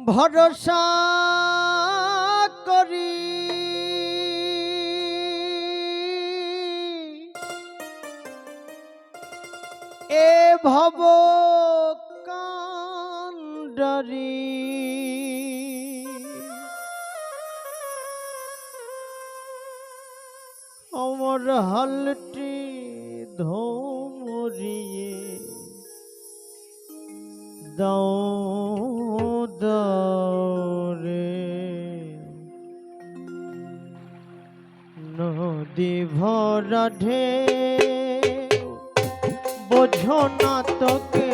ভরসা করি এ ভব কান্ডারি আমার হালটি ধমরিয়ে দাও রে নদী ভরা ঢেউ বোঝো না তোকে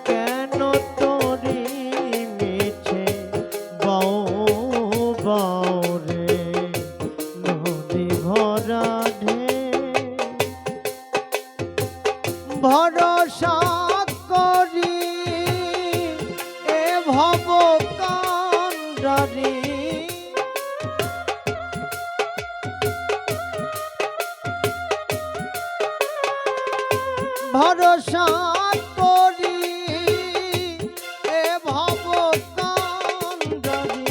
কেন তোরি মিছে বাও বাও রে নদী ভরা ঢেউ ভরসা করি এ ভব কান্ডারি ভরসা করি এ ভব কান্ডারি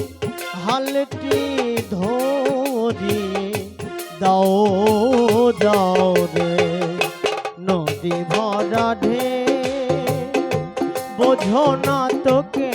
হালটি ধরি দাও দাও রে নদী ভরা ঢেউ বোঝো না তোকে